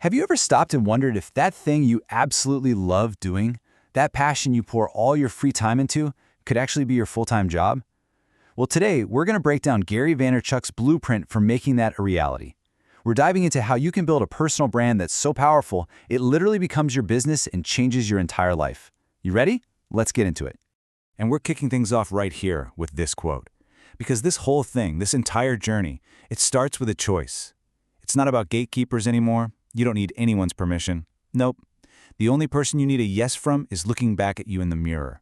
Have you ever stopped and wondered if that thing you absolutely love doing, that passion you pour all your free time into, could actually be your full-time job? Well, today, we're going to break down Gary Vaynerchuk's blueprint for making that a reality. We're diving into how you can build a personal brand that's so powerful, it literally becomes your business and changes your entire life. You ready? Let's get into it. And we're kicking things off right here with this quote. Because this whole thing, this entire journey, it starts with a choice. It's not about gatekeepers anymore. You don't need anyone's permission. Nope. The only person you need a yes from is looking back at you in the mirror.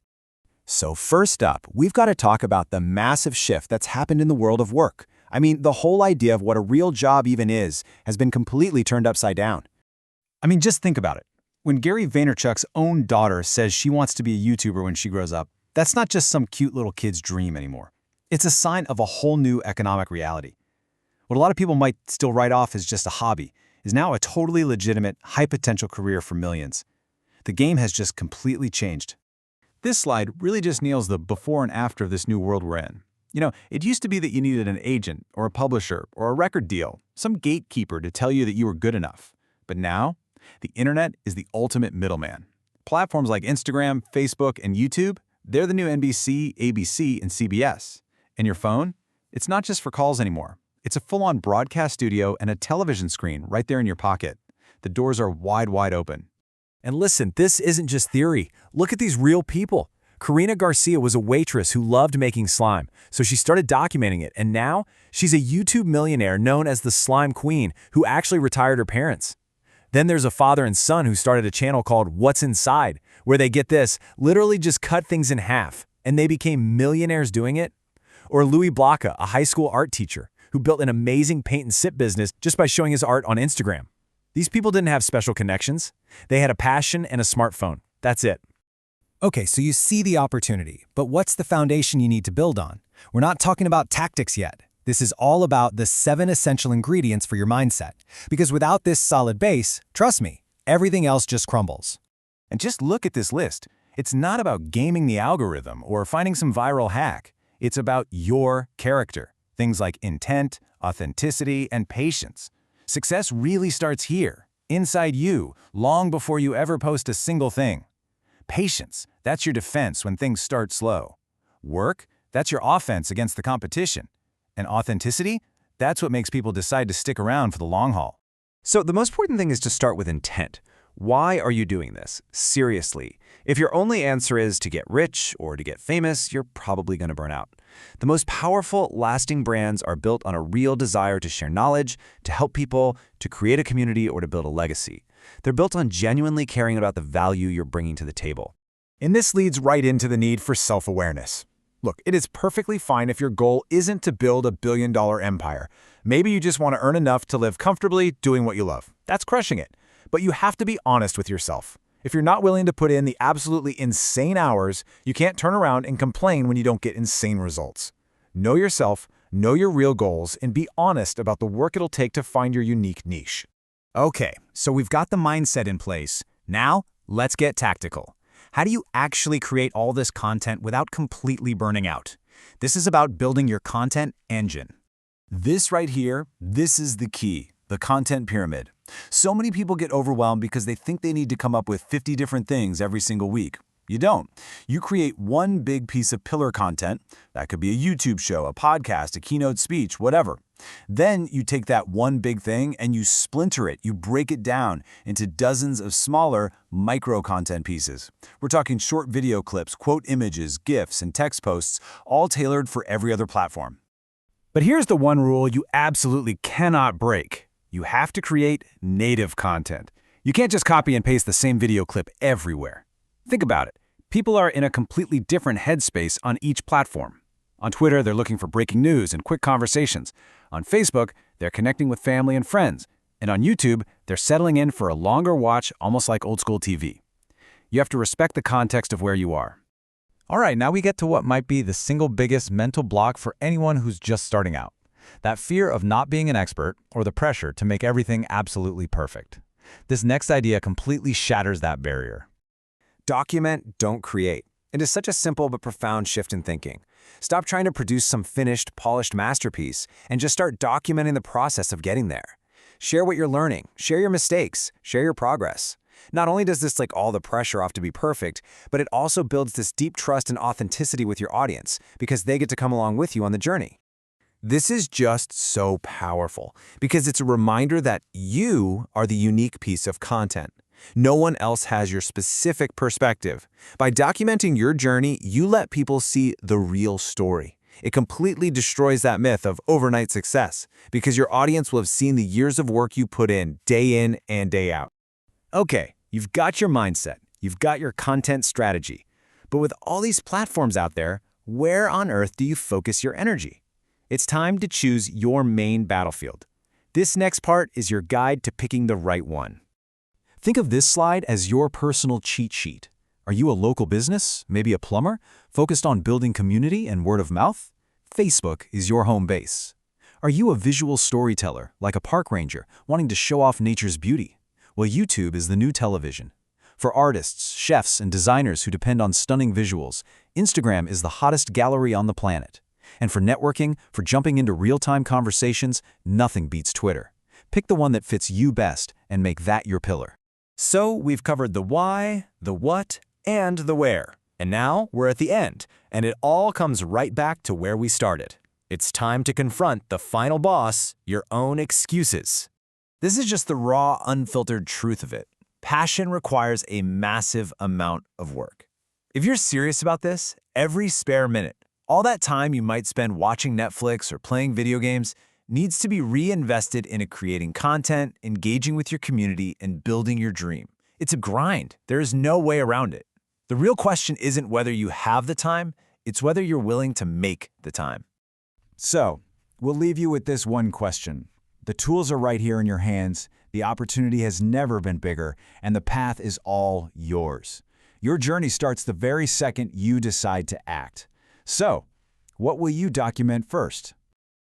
So first up, we've got to talk about the massive shift that's happened in the world of work. I mean, the whole idea of what a real job even is has been completely turned upside down. Just think about it. When Gary Vaynerchuk's own daughter says she wants to be a YouTuber when she grows up, that's not just some cute little kid's dream anymore. It's a sign of a whole new economic reality. What a lot of people might still write off as just a hobby is now a totally legitimate, high-potential career for millions. The game has just completely changed. This slide really just nails the before and after of this new world we're in. It used to be that you needed an agent or a publisher or a record deal, some gatekeeper to tell you that you were good enough. But now, the internet is the ultimate middleman. Platforms like Instagram, Facebook, and YouTube, they're the new NBC, ABC, and CBS. And your phone? It's not just for calls anymore. It's a full-on broadcast studio and a television screen right there in your pocket. The doors are wide, wide open. And listen, this isn't just theory. Look at these real people. Karina Garcia was a waitress who loved making slime, so she started documenting it, and now she's a YouTube millionaire known as the Slime Queen who actually retired her parents. Then there's a father and son who started a channel called What's Inside, where they, get this, literally just cut things in half, and they became millionaires doing it. Or Louis Blaka, a high school art teacher, who built an amazing paint and sip business just by showing his art on Instagram. These people didn't have special connections. They had a passion and a smartphone. That's it. Okay, so you see the opportunity, but what's the foundation you need to build on? We're not talking about tactics yet. This is all about the 7 essential ingredients for your mindset. Because without this solid base, trust me, everything else just crumbles. And just look at this list. It's not about gaming the algorithm or finding some viral hack. It's about your character. Things like intent, authenticity, and patience. Success really starts here, inside you, long before you ever post a single thing. Patience, that's your defense when things start slow. Work, that's your offense against the competition. And authenticity, that's what makes people decide to stick around for the long haul. So the most important thing is to start with intent. Why are you doing this? Seriously. If your only answer is to get rich or to get famous, you're probably going to burn out. The most powerful, lasting brands are built on a real desire to share knowledge, to help people, to create a community, or to build a legacy. They're built on genuinely caring about the value you're bringing to the table. And this leads right into the need for self-awareness. Look, it is perfectly fine if your goal isn't to build a billion-dollar empire. Maybe you just want to earn enough to live comfortably doing what you love. That's crushing it. But you have to be honest with yourself. If you're not willing to put in the absolutely insane hours, you can't turn around and complain when you don't get insane results. Know yourself, know your real goals, and be honest about the work it'll take to find your unique niche. Okay, so we've got the mindset in place. Now, let's get tactical. How do you actually create all this content without completely burning out? This is about building your content engine. This right here, this is the key, the content pyramid. So many people get overwhelmed because they think they need to come up with 50 different things every single week. You don't. You create one big piece of pillar content. That could be a YouTube show, a podcast, a keynote speech, whatever. Then you take that one big thing and you splinter it. You break it down into dozens of smaller micro-content pieces. We're talking short video clips, quote images, GIFs, and text posts, all tailored for every other platform. But here's the one rule you absolutely cannot break. You have to create native content. You can't just copy and paste the same video clip everywhere. Think about it. People are in a completely different headspace on each platform. On Twitter, they're looking for breaking news and quick conversations. On Facebook, they're connecting with family and friends. And on YouTube, they're settling in for a longer watch, almost like old-school TV. You have to respect the context of where you are. All right, now we get to what might be the single biggest mental block for anyone who's just starting out. That fear of not being an expert or the pressure to make everything absolutely perfect. This next idea completely shatters that barrier. Document, don't create. It is such a simple but profound shift in thinking. Stop trying to produce some finished, polished masterpiece and just start documenting the process of getting there. Share what you're learning, share your mistakes, share your progress. Not only does this take all the pressure off to be perfect, but it also builds this deep trust and authenticity with your audience because they get to come along with you on the journey. This is just so powerful because it's a reminder that you are the unique piece of content. No one else has your specific perspective. By documenting your journey, you let people see the real story. It completely destroys that myth of overnight success because your audience will have seen the years of work you put in and day out. Okay, you've got your mindset, you've got your content strategy. But with all these platforms out there, where on earth do you focus your energy? It's time to choose your main battlefield. This next part is your guide to picking the right one. Think of this slide as your personal cheat sheet. Are you a local business, maybe a plumber, focused on building community and word of mouth? Facebook is your home base. Are you a visual storyteller, like a park ranger, wanting to show off nature's beauty? Well, YouTube is the new television. For artists, chefs, and designers who depend on stunning visuals, Instagram is the hottest gallery on the planet. And for networking, for jumping into real-time conversations, nothing beats Twitter. Pick the one that fits you best and make that your pillar. So we've covered the why, the what, and the where. And now we're at the end, and it all comes right back to where we started. It's time to confront the final boss, your own excuses. This is just the raw, unfiltered truth of it. Passion requires a massive amount of work. If you're serious about this, every spare minute, all that time you might spend watching Netflix or playing video games, needs to be reinvested into creating content, engaging with your community, and building your dream. It's a grind. There is no way around it. The real question isn't whether you have the time, it's whether you're willing to make the time. So, we'll leave you with this one question. The tools are right here in your hands, the opportunity has never been bigger, and the path is all yours. Your journey starts the very second you decide to act. So, what will you document first?